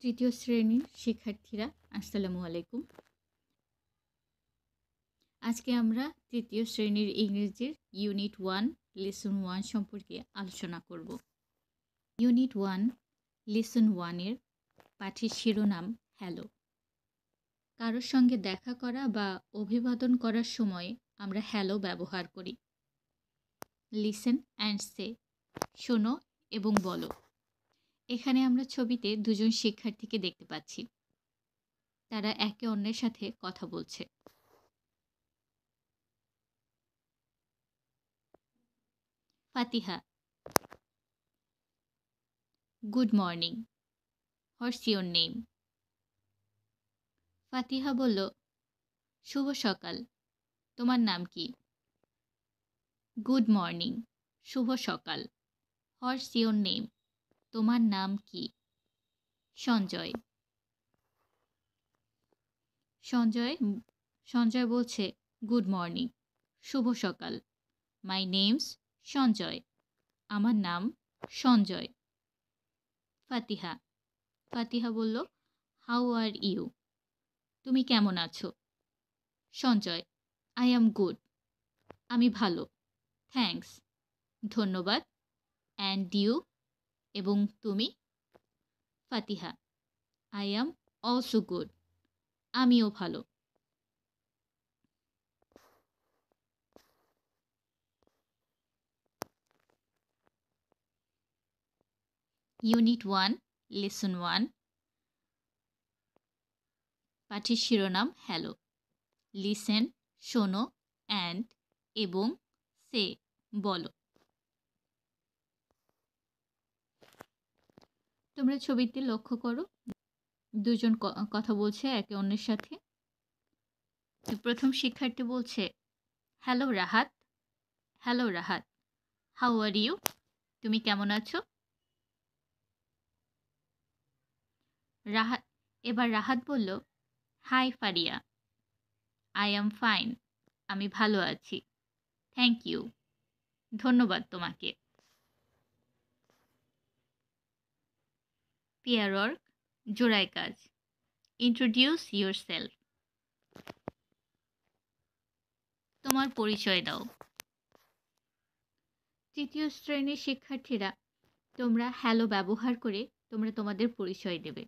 তৃতীয় শ্রেণীর শিক্ষার্থীরা আসসালামু আলাইকুম। আজকে আমরা তৃতীয় শ্রেণীর ইংরেজির ইউনিট 1 লেসন 1 সম্পর্কে আলোচনা করব। ইউনিট 1 লেসন 1 এর পাঠের শিরোনাম হ্যালো। কারোর সঙ্গে দেখা করা বা অভিবাদন করার সময় আমরা হ্যালো ব্যবহার করি। লিসেন অ্যান্ড সে, শোনো এবং বলো। এখানে আমরা ছবিতে দুজন শিক্ষার্থীকে দেখতে পাচ্ছি। তারা একে অন্যের সাথে কথা বলছে। Fatiha, good morning, what's your name? Fatiha বলল, শুভ সকাল, তোমার নাম কি? গুড মর্নিং, শুভ সকাল, হোয়াটস ইয়োর নেম? তোমার নাম কি? সঞ্জয় সঞ্জয় সঞ্জয় বলছে, গুড মর্নিং, শুভ সকাল, মাই নেমস সঞ্জয়, আমার নাম সঞ্জয়। ফাতিহা ফাতিহা বলল, হাউ আর ইউ? তুমি কেমন আছো? সঞ্জয়, আই অ্যাম গুড, আমি ভালো, থ্যাঙ্কস, ধন্যবাদ, অ্যান্ড ইউ, এবং তুমি? ফাতিহা, আই অ্যাম অলসো গুড, আমিও ভালো। ইউনিট 1 লেসন 1 পাঠের শিরোনাম হ্যালো। লিসেন, শোনো, অ্যান্ড এবং সে, বলো। তোমরা ছবিতে লক্ষ্য করো, দুজন কথা বলছে একে অন্যের সাথে। প্রথম শিক্ষার্থী বলছে, hello Rahat, hello Rahat, how are you? তুমি কেমন আছো? এবার রাহাত বলল, hi Faria, I am fine, আমি ভালো আছি, থ্যাংক ইউ, ধন্যবাদ তোমাকে। পেয়ার ওয়ার্ক, জোড়ায় কাজ। ইন্ট্রোডিউস ইয়োরসেলফ, তোমার পরিচয় দাও। তৃতীয় শ্রেণীর শিক্ষার্থীরা, তোমরা হ্যালো ব্যবহার করে তোমরা তোমাদের পরিচয় দেবে।